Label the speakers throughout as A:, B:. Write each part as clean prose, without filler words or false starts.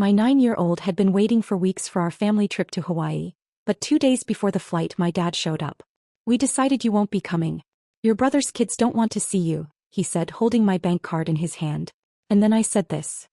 A: My 9-year-old had been waiting for weeks for our family trip to Hawaii, but 2 days before the flight my dad showed up. "We decided you won't be coming. Your brother's kids don't want to see you," he said, holding my bank card in his hand. And then I said this.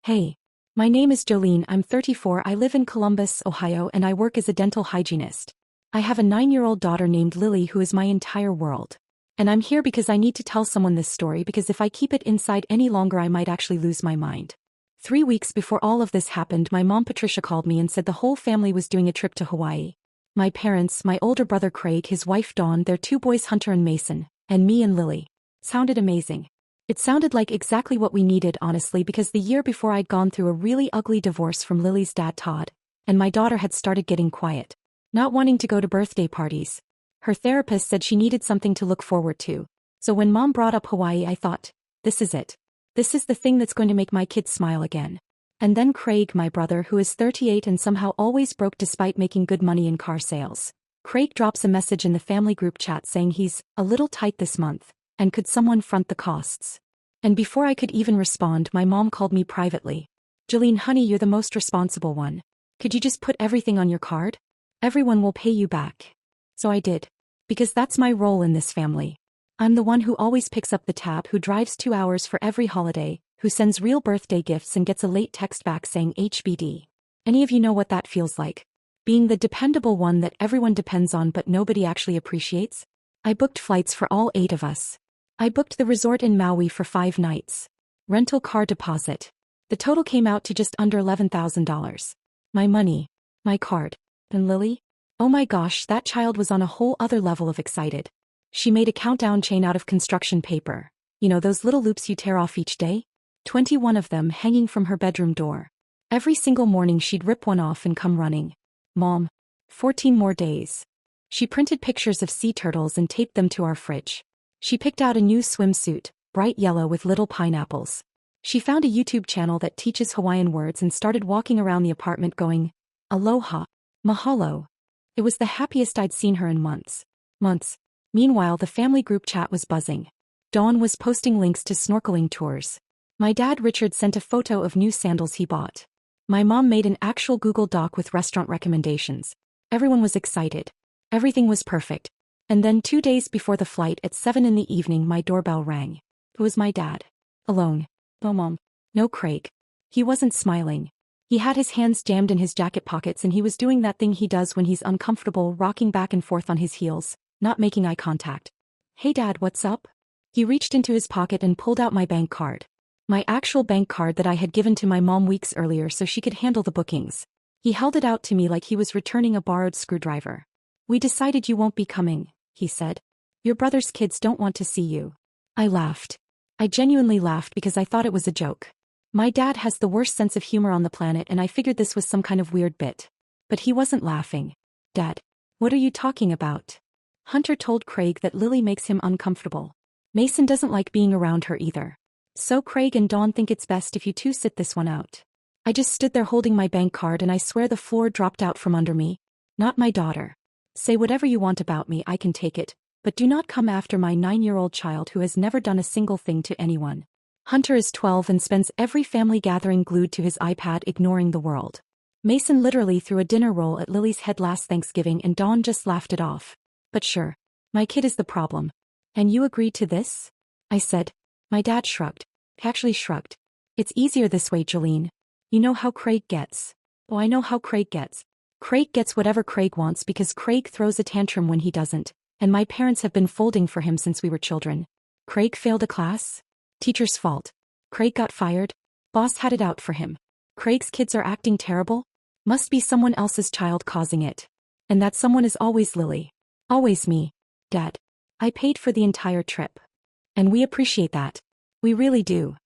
A: "Hey. My name is Jolene, I'm 34, I live in Columbus, Ohio, and I work as a dental hygienist. I have a 9-year-old daughter named Lily who is my entire world. And I'm here because I need to tell someone this story because if I keep it inside any longer I might actually lose my mind." 3 weeks before all of this happened, my mom Patricia called me and said the whole family was doing a trip to Hawaii. My parents, my older brother Craig, his wife Dawn, their 2 boys Hunter and Mason, and me and Lily. Sounded amazing. It sounded like exactly what we needed, honestly, because the year before I'd gone through a really ugly divorce from Lily's dad Todd, and my daughter had started getting quiet, not wanting to go to birthday parties. Her therapist said she needed something to look forward to. So when Mom brought up Hawaii, I thought, this is it. This is the thing that's going to make my kids smile again. And then Craig, my brother, who is 38 and somehow always broke despite making good money in car sales. Craig drops a message in the family group chat saying he's a little tight this month, and could someone front the costs? And before I could even respond, my mom called me privately. "Jolene, honey, you're the most responsible one. Could you just put everything on your card? Everyone will pay you back." So I did. Because that's my role in this family. I'm the one who always picks up the tab, who drives 2 hours for every holiday, who sends real birthday gifts and gets a late text back saying HBD. Any of you know what that feels like? Being the dependable one that everyone depends on but nobody actually appreciates? I booked flights for all 8 of us. I booked the resort in Maui for 5 nights. Rental car deposit. The total came out to just under $11,000. My money. My card. And Lily? Oh my gosh, that child was on a whole other level of excited. She made a countdown chain out of construction paper. You know those little loops you tear off each day? 21 of them hanging from her bedroom door. Every single morning she'd rip one off and come running. "Mom. 14 more days." She printed pictures of sea turtles and taped them to our fridge. She picked out a new swimsuit, bright yellow with little pineapples. She found a YouTube channel that teaches Hawaiian words and started walking around the apartment going, "Aloha. Mahalo." It was the happiest I'd seen her in months. Meanwhile, the family group chat was buzzing. Dawn was posting links to snorkeling tours. My dad Richard sent a photo of new sandals he bought. My mom made an actual Google Doc with restaurant recommendations. Everyone was excited. Everything was perfect. And then 2 days before the flight at 7 in the evening my doorbell rang. It was my dad. Alone. No Mom. No Craig. He wasn't smiling. He had his hands jammed in his jacket pockets and he was doing that thing he does when he's uncomfortable, rocking back and forth on his heels, not making eye contact. "Hey Dad, what's up?" He reached into his pocket and pulled out my bank card. My actual bank card that I had given to my mom weeks earlier so she could handle the bookings. He held it out to me like he was returning a borrowed screwdriver. "We decided you won't be coming," he said. "Your brother's kids don't want to see you." I laughed. I genuinely laughed because I thought it was a joke. My dad has the worst sense of humor on the planet and I figured this was some kind of weird bit. But he wasn't laughing. "Dad. What are you talking about?" Hunter told Craig that Lily makes him uncomfortable. Mason doesn't like being around her either. So Craig and Dawn think it's best if you two sit this one out. I just stood there holding my bank card and I swear the floor dropped out from under me. "Not my daughter. Say whatever you want about me, I can take it, but do not come after my 9-year-old child who has never done a single thing to anyone." Hunter is 12 and spends every family gathering glued to his iPad ignoring the world. Mason literally threw a dinner roll at Lily's head last Thanksgiving and Dawn just laughed it off. "But sure. My kid is the problem. And you agreed to this?" I said. My dad shrugged. He actually shrugged. "It's easier this way, Jolene. You know how Craig gets." "Oh, I know how Craig gets. Craig gets whatever Craig wants because Craig throws a tantrum when he doesn't, and my parents have been folding for him since we were children. Craig failed a class? Teacher's fault. Craig got fired? Boss had it out for him. Craig's kids are acting terrible? Must be someone else's child causing it. And that someone is always Lily. Always me. Dad. I paid for the entire trip. And we appreciate that. We really do.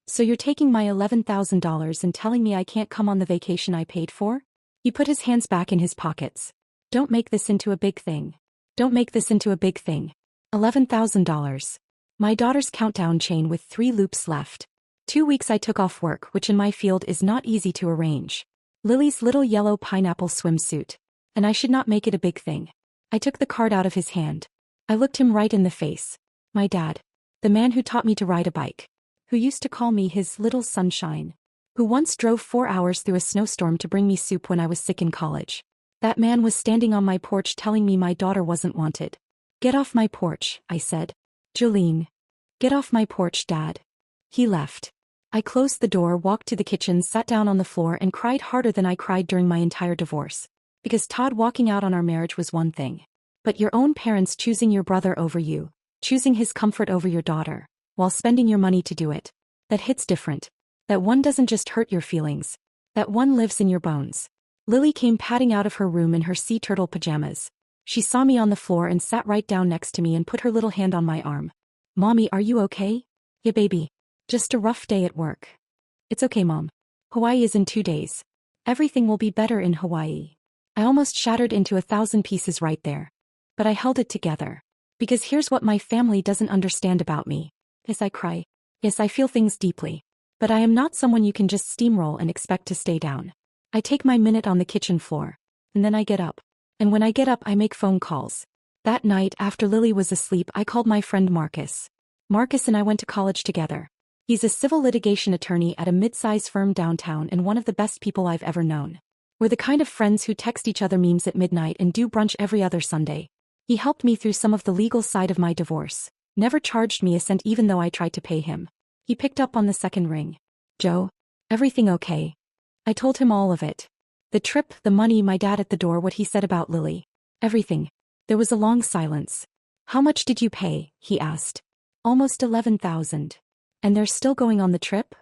A: So you're taking my $11,000 and telling me I can't come on the vacation I paid for?" He put his hands back in his pockets. "Don't make this into a big thing. Don't make this into a big thing. $11,000. My daughter's countdown chain with 3 loops left. 2 weeks I took off work, which in my field is not easy to arrange. Lily's little yellow pineapple swimsuit. And I should not make it a big thing. I took the card out of his hand. I looked him right in the face. My dad. The man who taught me to ride a bike. Who used to call me his little sunshine. who once drove 4 hours through a snowstorm to bring me soup when I was sick in college. That man was standing on my porch telling me my daughter wasn't wanted. Get off my porch, I said. Jolene. Get off my porch, Dad. He left. I closed the door, walked to the kitchen, sat down on the floor and cried harder than I cried during my entire divorce. Because Todd walking out on our marriage was one thing. But your own parents choosing your brother over you, choosing his comfort over your daughter, while spending your money to do it, that hits different. That one doesn't just hurt your feelings. That one lives in your bones. Lily came padding out of her room in her sea turtle pajamas. She saw me on the floor and sat right down next to me and put her little hand on my arm. Mommy, are you okay? Yeah, baby. Just a rough day at work. It's okay, Mom. Hawaii is in 2 days. Everything will be better in Hawaii. I almost shattered into 1,000 pieces right there. But I held it together. Because here's what my family doesn't understand about me. Yes, I cry. Yes, I feel things deeply. But I am not someone you can just steamroll and expect to stay down. I take my minute on the kitchen floor. And then I get up. And when I get up, I make phone calls. That night, after Lily was asleep, I called my friend Marcus. Marcus and I went to college together. He's a civil litigation attorney at a mid-size firm downtown and one of the best people I've ever known. We're the kind of friends who text each other memes at midnight and do brunch every other Sunday. He helped me through some of the legal side of my divorce. Never charged me a cent even though I tried to pay him. He picked up on the second ring. Joe? Everything okay? I told him all of it. The trip, the money, my dad at the door, what he said about Lily. Everything. There was a long silence. How much did you pay? He asked. Almost 11,000. And they're still going on the trip?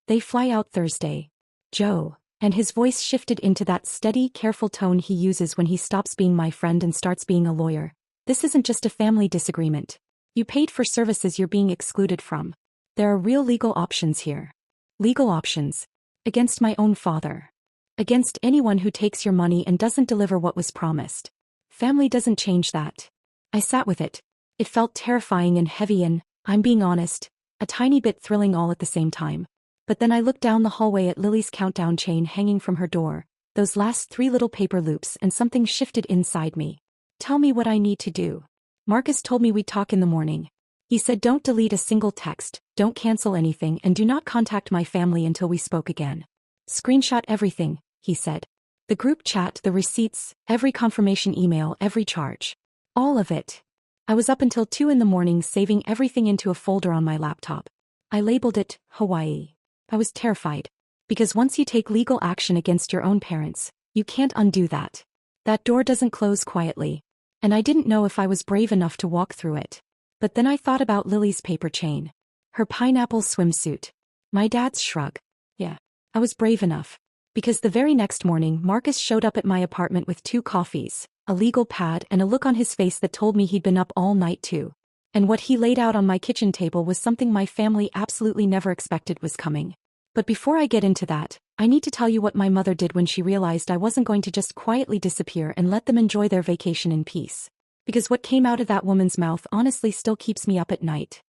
A: They fly out Thursday. Joe. And his voice shifted into that steady, careful tone he uses when he stops being my friend and starts being a lawyer. This isn't just a family disagreement. You paid for services you're being excluded from. There are real legal options here. Legal options. Against my own father. Against anyone who takes your money and doesn't deliver what was promised. Family doesn't change that. I sat with it. It felt terrifying and heavy and, I'm being honest, a tiny bit thrilling all at the same time. But then I looked down the hallway at Lily's countdown chain hanging from her door, those last 3 little paper loops, and something shifted inside me. Tell me what I need to do. Marcus told me we'd talk in the morning. He said don't delete a single text, don't cancel anything, and do not contact my family until we spoke again. Screenshot everything, he said. The group chat, the receipts, every confirmation email, every charge. All of it. I was up until 2 in the morning saving everything into a folder on my laptop. I labeled it, Hawaii. I was terrified. Because once you take legal action against your own parents, you can't undo that. That door doesn't close quietly. And I didn't know if I was brave enough to walk through it. But then I thought about Lily's paper chain. Her pineapple swimsuit. My dad's shrug. Yeah, I was brave enough. Because the very next morning, Marcus showed up at my apartment with 2 coffees, a legal pad, and a look on his face that told me he'd been up all night too. And what he laid out on my kitchen table was something my family absolutely never expected was coming. But before I get into that, I need to tell you what my mother did when she realized I wasn't going to just quietly disappear and let them enjoy their vacation in peace. Because what came out of that woman's mouth honestly still keeps me up at night.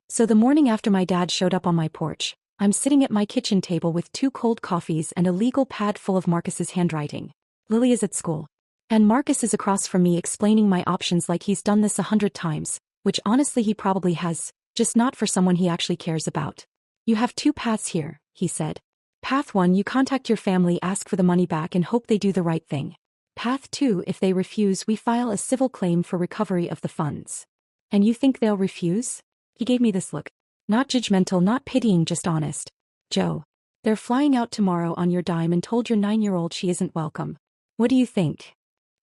A: So the morning after my dad showed up on my porch, I'm sitting at my kitchen table with 2 cold coffees and a legal pad full of Marcus's handwriting. Lily is at school. And Marcus is across from me explaining my options like he's done this 100 times, which honestly he probably has, just not for someone he actually cares about. You have 2 paths here, he said. Path 1, you contact your family, ask for the money back and hope they do the right thing. Path 2, if they refuse, we file a civil claim for recovery of the funds. And you think they'll refuse? He gave me this look. Not judgmental, not pitying, just honest. Joe. They're flying out tomorrow on your dime and told your 9-year-old she isn't welcome. What do you think?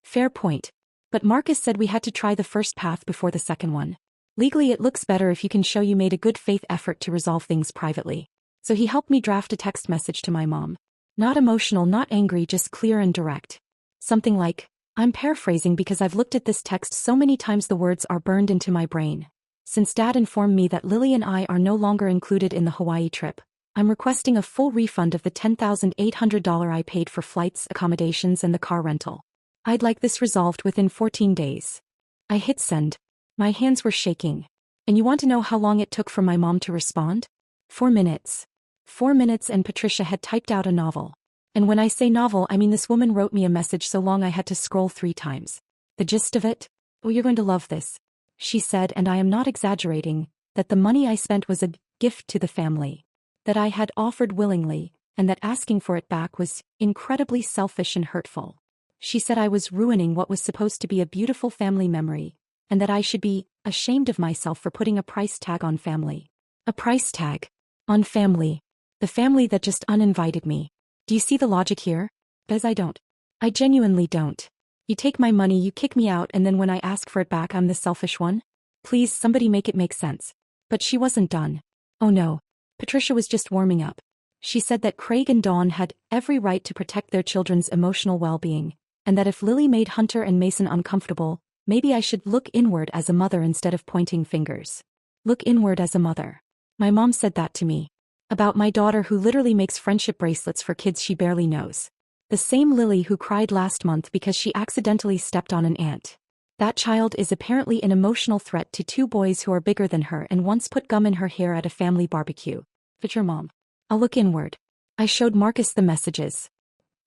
A: Fair point. But Marcus said we had to try the first path before the second one. Legally it looks better if you can show you made a good faith effort to resolve things privately. So he helped me draft a text message to my mom. Not emotional, not angry, just clear and direct. Something like, I'm paraphrasing because I've looked at this text so many times the words are burned into my brain. Since Dad informed me that Lily and I are no longer included in the Hawaii trip, I'm requesting a full refund of the $10,800 I paid for flights, accommodations, and the car rental. I'd like this resolved within 14 days. I hit send. My hands were shaking. And you want to know how long it took for my mom to respond? 4 minutes. 4 minutes, and Patricia had typed out a novel. And when I say novel, I mean this woman wrote me a message so long I had to scroll 3 times. The gist of it? Oh, you're going to love this. She said, and I am not exaggerating, that the money I spent was a gift to the family. That I had offered willingly, and that asking for it back was incredibly selfish and hurtful. She said I was ruining what was supposed to be a beautiful family memory, and that I should be ashamed of myself for putting a price tag on family. A price tag on family. The family that just uninvited me. Do you see the logic here? Because I don't. I genuinely don't. You take my money, you kick me out, and then when I ask for it back, I'm the selfish one? Please, somebody make it make sense. But she wasn't done. Oh no. Patricia was just warming up. She said that Craig and Dawn had every right to protect their children's emotional well-being, and that if Lily made Hunter and Mason uncomfortable, maybe I should look inward as a mother instead of pointing fingers. Look inward as a mother. My mom said that to me. About my daughter who literally makes friendship bracelets for kids she barely knows. The same Lily who cried last month because she accidentally stepped on an ant. That child is apparently an emotional threat to two boys who are bigger than her and once put gum in her hair at a family barbecue. But your mom. I'll look inward. I showed Marcus the messages.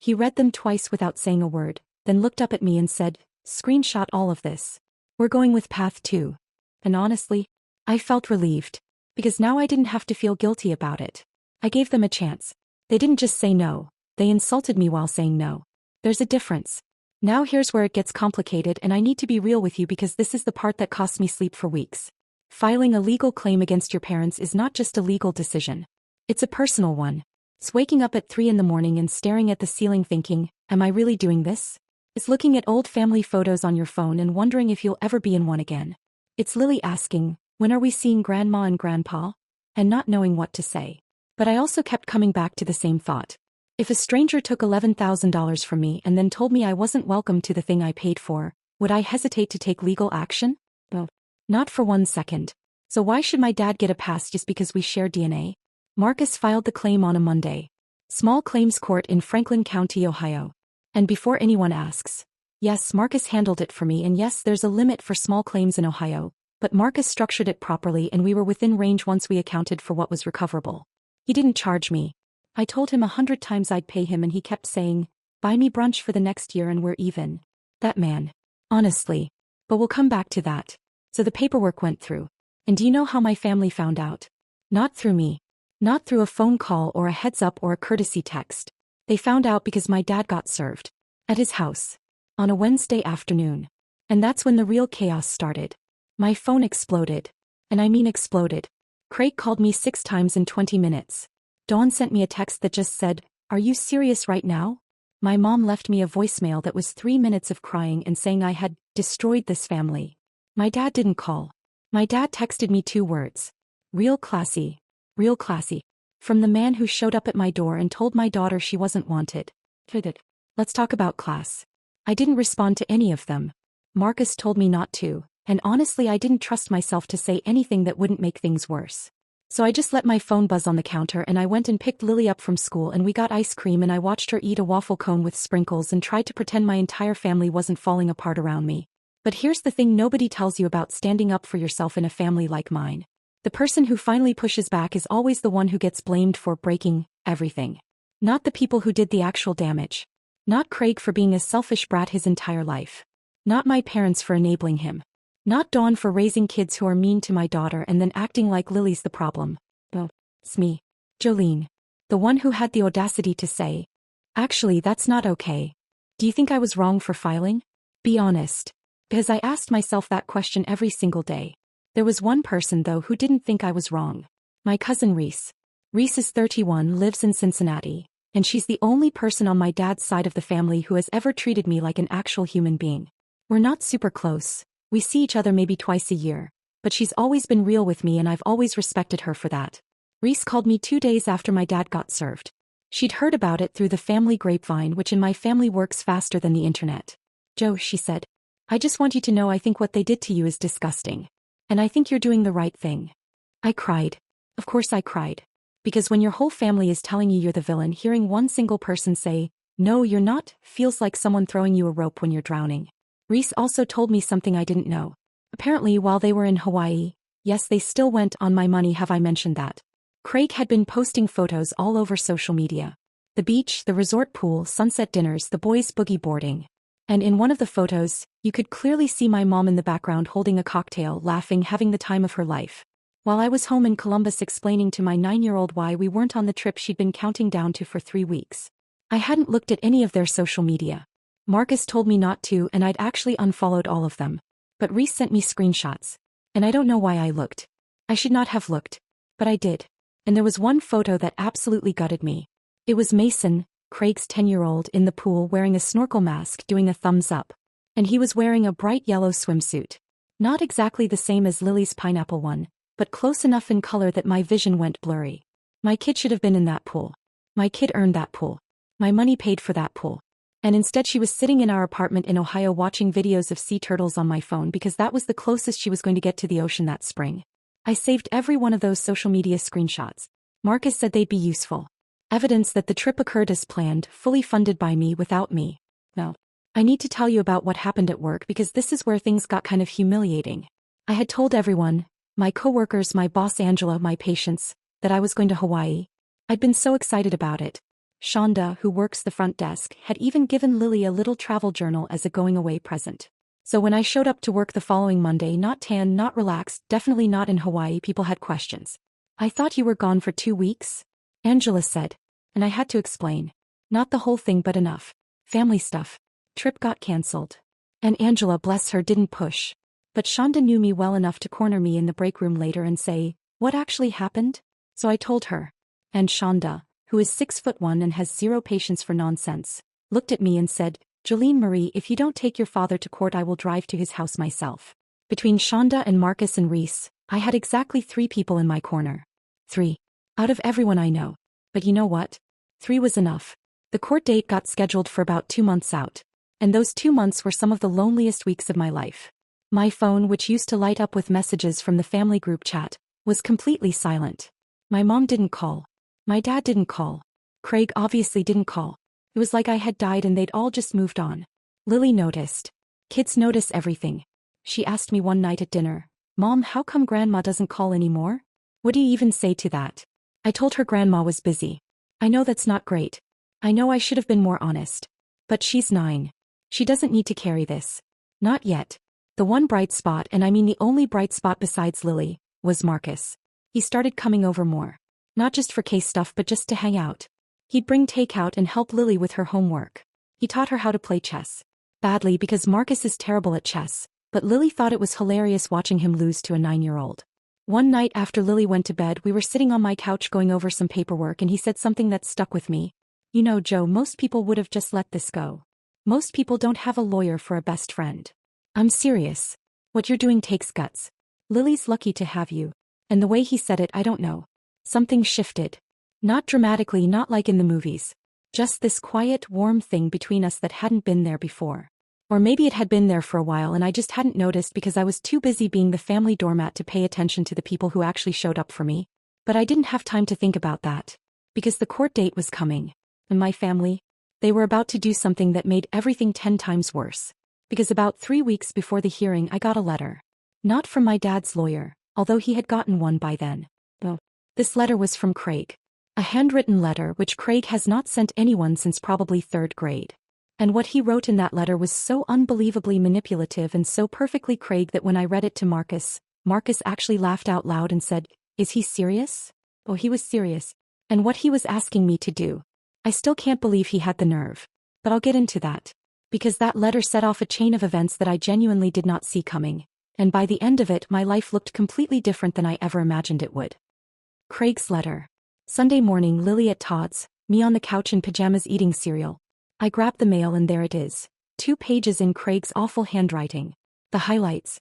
A: He read them twice without saying a word, then looked up at me and said, "Screenshot all of this. We're going with path 2. And honestly, I felt relieved. Because now I didn't have to feel guilty about it. I gave them a chance. They didn't just say no, they insulted me while saying no. There's a difference. Now here's where it gets complicated, and I need to be real with you because this is the part that cost me sleep for weeks. Filing a legal claim against your parents is not just a legal decision. It's a personal one. It's waking up at 3 in the morning and staring at the ceiling thinking, am I really doing this? It's looking at old family photos on your phone and wondering if you'll ever be in one again. It's Lily asking, when are we seeing Grandma and Grandpa? And not knowing what to say. But I also kept coming back to the same thought. If a stranger took $11,000 from me and then told me I wasn't welcome to the thing I paid for, would I hesitate to take legal action? No. Not for 1 second. So why should my dad get a pass just because we share DNA? Marcus filed the claim on a Monday. Small claims court in Franklin County, Ohio. And before anyone asks, yes, Marcus handled it for me, and yes, there's a limit for small claims in Ohio. But Marcus structured it properly and we were within range once we accounted for what was recoverable. He didn't charge me. I told him 100 times I'd pay him and he kept saying, buy me brunch for the next year and we're even. That man. Honestly. But we'll come back to that. So the paperwork went through. And do you know how my family found out? Not through me. Not through a phone call or a heads up or a courtesy text. They found out because my dad got served. At his house. On a Wednesday afternoon. And that's when the real chaos started. My phone exploded. And I mean exploded. Craig called me 6 times in 20 minutes. Dawn sent me a text that just said, are you serious right now? My mom left me a voicemail that was 3 minutes of crying and saying I had destroyed this family. My dad didn't call. My dad texted me 2 words. Real classy. Real classy. From the man who showed up at my door and told my daughter she wasn't wanted. Let's talk about class. I didn't respond to any of them. Marcus told me not to. And honestly I didn't trust myself to say anything that wouldn't make things worse. So I just let my phone buzz on the counter and I went and picked Lily up from school and we got ice cream and I watched her eat a waffle cone with sprinkles and tried to pretend my entire family wasn't falling apart around me. But here's the thing nobody tells you about standing up for yourself in a family like mine. The person who finally pushes back is always the one who gets blamed for breaking everything. Not the people who did the actual damage. Not Craig for being a selfish brat his entire life. Not my parents for enabling him. Not Dawn for raising kids who are mean to my daughter and then acting like Lily's the problem. Oh, it's me. Jolene. The one who had the audacity to say, actually that's not okay. Do you think I was wrong for filing? Be honest. Because I asked myself that question every single day. There was one person though who didn't think I was wrong. My cousin Reese. Reese is 31, lives in Cincinnati, and she's the only person on my dad's side of the family who has ever treated me like an actual human being. We're not super close. We see each other maybe twice a year, but she's always been real with me and I've always respected her for that. Reese called me 2 days after my dad got served. She'd heard about it through the family grapevine, which in my family works faster than the internet. Joe, she said, I just want you to know I think what they did to you is disgusting. And I think you're doing the right thing. I cried. Of course I cried. Because when your whole family is telling you you're the villain, hearing one single person say, no you're not, feels like someone throwing you a rope when you're drowning. Reese also told me something I didn't know. Apparently while they were in Hawaii, yes they still went on my money, have I mentioned that? Craig had been posting photos all over social media. The beach, the resort pool, sunset dinners, the boys boogie boarding. And in one of the photos, you could clearly see my mom in the background holding a cocktail, laughing, having the time of her life. while I was home in Columbus explaining to my 9-year-old why we weren't on the trip she'd been counting down to for 3 weeks. I hadn't looked at any of their social media. Marcus told me not to, and I'd actually unfollowed all of them. But Reese sent me screenshots. And I don't know why I looked. I should not have looked. But I did. And there was one photo that absolutely gutted me. It was Mason, Craig's 10-year-old, in the pool wearing a snorkel mask doing a thumbs up. And he was wearing a bright yellow swimsuit. Not exactly the same as Lily's pineapple one, but close enough in color that my vision went blurry. My kid should have been in that pool. My kid earned that pool. My money paid for that pool. And instead she was sitting in our apartment in Ohio watching videos of sea turtles on my phone because that was the closest she was going to get to the ocean that spring. I saved every one of those social media screenshots. Marcus said they'd be useful. Evidence that the trip occurred as planned, fully funded by me without me. Now, I need to tell you about what happened at work because this is where things got kind of humiliating. I had told everyone, my coworkers, my boss Angela, my patients, that I was going to Hawaii. I'd been so excited about it. Shonda, who works the front desk, had even given Lily a little travel journal as a going-away present. So when I showed up to work the following Monday, not tan, not relaxed, definitely not in Hawaii, people had questions. I thought you were gone for 2 weeks? Angela said. And I had to explain. Not the whole thing but enough. Family stuff. Trip got cancelled. And Angela, bless her, didn't push. But Shonda knew me well enough to corner me in the break room later and say, what actually happened? So I told her. And Shonda, who is 6'1" and has zero patience for nonsense, looked at me and said, Jolene Marie, if you don't take your father to court, I will drive to his house myself. Between Shonda and Marcus and Reese, I had exactly 3 people in my corner. 3. Out of everyone I know. But you know what? 3 was enough. The court date got scheduled for about 2 months out. And those 2 months were some of the loneliest weeks of my life. My phone, which used to light up with messages from the family group chat, was completely silent. My mom didn't call. My dad didn't call. Craig obviously didn't call. It was like I had died and they'd all just moved on. Lily noticed. Kids notice everything. She asked me one night at dinner, Mom, how come Grandma doesn't call anymore? What do you even say to that? I told her Grandma was busy. I know that's not great. I know I should have been more honest. But she's 9. She doesn't need to carry this. Not yet. The one bright spot, and I mean the only bright spot besides Lily, was Marcus. He started coming over more. Not just for case stuff but just to hang out. He'd bring takeout and help Lily with her homework. He taught her how to play chess. Badly because Marcus is terrible at chess, but Lily thought it was hilarious watching him lose to a 9-year-old. One night after Lily went to bed, we were sitting on my couch going over some paperwork and he said something that stuck with me. You know, Joe, most people would have just let this go. Most people don't have a lawyer for a best friend. I'm serious. What you're doing takes guts. Lily's lucky to have you. And the way he said it, I don't know. Something shifted. Not dramatically, not like in the movies. Just this quiet, warm thing between us that hadn't been there before. Or maybe it had been there for a while and I just hadn't noticed because I was too busy being the family doormat to pay attention to the people who actually showed up for me. But I didn't have time to think about that. Because the court date was coming. And my family? They were about to do something that made everything 10 times worse. Because about 3 weeks before the hearing I got a letter. Not from my dad's lawyer, although he had gotten one by then. No. This letter was from Craig. A handwritten letter which Craig has not sent anyone since probably 3rd grade. And what he wrote in that letter was so unbelievably manipulative and so perfectly Craig that when I read it to Marcus, Marcus actually laughed out loud and said, is he serious? Oh, he was serious. And what he was asking me to do. I still can't believe he had the nerve. But I'll get into that. Because that letter set off a chain of events that I genuinely did not see coming. And by the end of it, my life looked completely different than I ever imagined it would. Craig's letter. Sunday morning, Lily at Todd's, me on the couch in pajamas eating cereal. I grabbed the mail and there it is. 2 pages in Craig's awful handwriting. The highlights.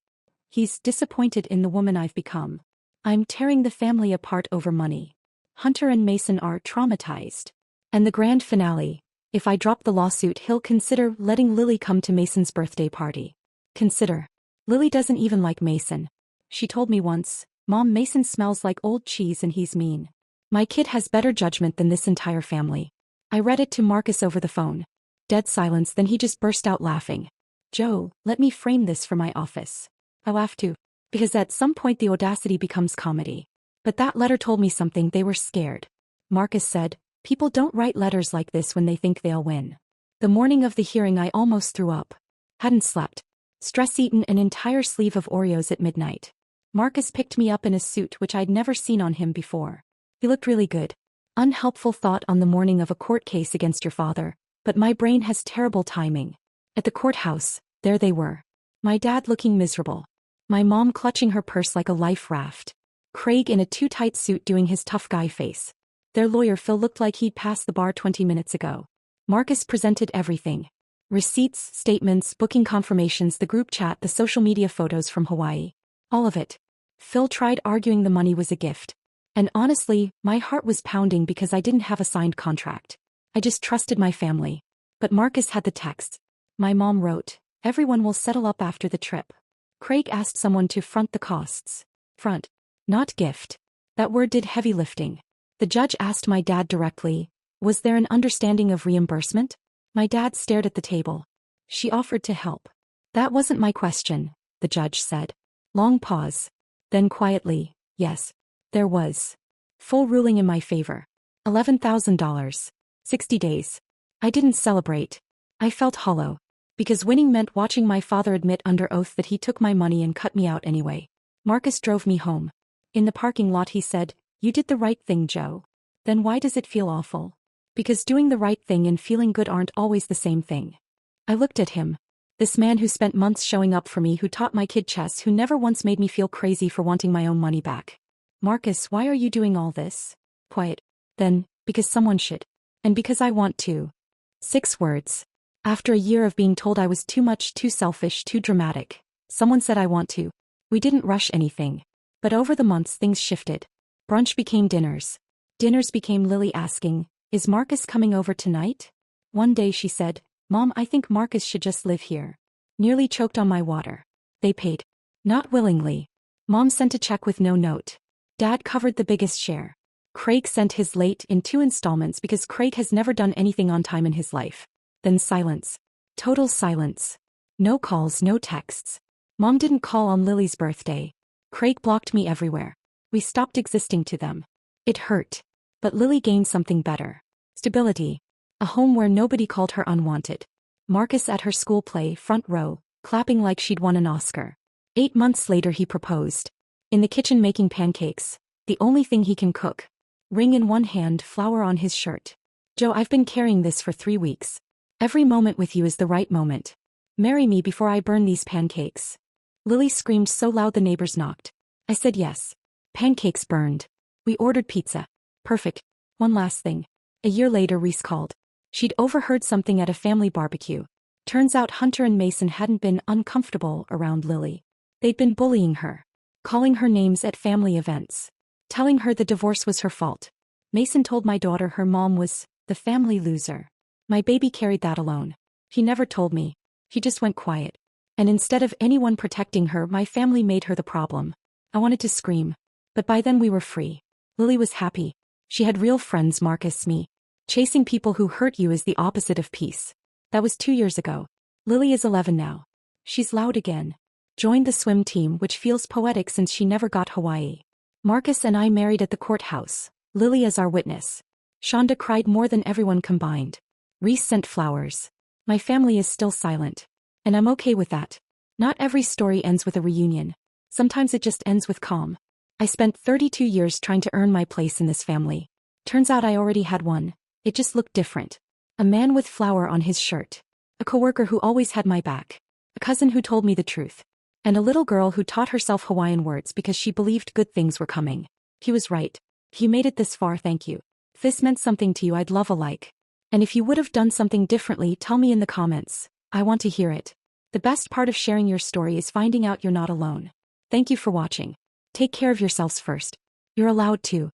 A: He's disappointed in the woman I've become. I'm tearing the family apart over money. Hunter and Mason are traumatized. And the grand finale. If I drop the lawsuit, he'll consider letting Lily come to Mason's birthday party. Consider. Lily doesn't even like Mason. She told me once, Mom, Mason smells like old cheese and he's mean. My kid has better judgment than this entire family. I read it to Marcus over the phone. Dead silence, then he just burst out laughing. Joe, let me frame this for my office. I laughed too. Because at some point the audacity becomes comedy. But that letter told me something. They were scared. Marcus said, people don't write letters like this when they think they'll win. The morning of the hearing I almost threw up. Hadn't slept. Stress-eaten an entire sleeve of Oreos at midnight. Marcus picked me up in a suit which I'd never seen on him before. He looked really good. Unhelpful thought on the morning of a court case against your father, but my brain has terrible timing. At the courthouse, there they were. My dad looking miserable. My mom clutching her purse like a life raft. Craig in a too tight suit doing his tough guy face. Their lawyer Phil looked like he'd passed the bar 20 minutes ago. Marcus presented everything. Receipts, statements, booking confirmations, the group chat, the social media photos from Hawaii. All of it. Phil tried arguing the money was a gift. And honestly, my heart was pounding because I didn't have a signed contract. I just trusted my family. But Marcus had the text. My mom wrote, "Everyone will settle up after the trip." Craig asked someone to front the costs. Front. Not gift. That word did heavy lifting. The judge asked my dad directly, "Was there an understanding of reimbursement?" My dad stared at the table. "She offered to help." "That wasn't my question," the judge said. Long pause. Then quietly, "Yes. There was." Full ruling in my favor. $11,000. 60 days. I didn't celebrate. I felt hollow. Because winning meant watching my father admit under oath that he took my money and cut me out anyway. Marcus drove me home. In the parking lot he said, "You did the right thing, Joe." Then why does it feel awful? Because doing the right thing and feeling good aren't always the same thing. I looked at him. This man who spent months showing up for me, who taught my kid chess, who never once made me feel crazy for wanting my own money back. "Marcus, why are you doing all this?" Quiet. Then, "Because someone should. And because I want to." 6 words. After a year of being told I was too much, too selfish, too dramatic, someone said I want to. We didn't rush anything. But over the months things shifted. Brunch became dinners. Dinners became Lily asking, "Is Marcus coming over tonight?" One day she said, "Mom, I think Marcus should just live here." Nearly choked on my water. They paid. Not willingly. Mom sent a check with no note. Dad covered the biggest share. Craig sent his late in 2 installments because Craig has never done anything on time in his life. Then silence. Total silence. No calls, no texts. Mom didn't call on Lily's birthday. Craig blocked me everywhere. We stopped existing to them. It hurt. But Lily gained something better. Stability. A home where nobody called her unwanted. Marcus at her school play, front row, clapping like she'd won an Oscar. 8 months later he proposed. In the kitchen making pancakes. The only thing he can cook. Ring in one hand, flower on his shirt. "Joe, I've been carrying this for 3 weeks. Every moment with you is the right moment. Marry me before I burn these pancakes." Lily screamed so loud the neighbors knocked. I said yes. Pancakes burned. We ordered pizza. Perfect. One last thing. A year later Reese called. She'd overheard something at a family barbecue. Turns out Hunter and Mason hadn't been uncomfortable around Lily. They'd been bullying her. Calling her names at family events. Telling her the divorce was her fault. Mason told my daughter her mom was the family loser. My baby carried that alone. He never told me. He just went quiet. And instead of anyone protecting her, my family made her the problem. I wanted to scream. But by then we were free. Lily was happy. She had real friends, Marcus, me. Chasing people who hurt you is the opposite of peace. That was 2 years ago. Lily is 11 now. She's loud again. Joined the swim team, which feels poetic since she never got Hawaii. Marcus and I married at the courthouse. Lily as our witness. Shonda cried more than everyone combined. Reese sent flowers. My family is still silent. And I'm okay with that. Not every story ends with a reunion. Sometimes it just ends with calm. I spent 32 years trying to earn my place in this family. Turns out I already had one. It just looked different. A man with flour on his shirt. A coworker who always had my back. A cousin who told me the truth. And a little girl who taught herself Hawaiian words because she believed good things were coming. He was right. If you made it this far, thank you. If this meant something to you, I'd love a like. And if you would have done something differently, tell me in the comments. I want to hear it. The best part of sharing your story is finding out you're not alone. Thank you for watching. Take care of yourselves first. You're allowed to.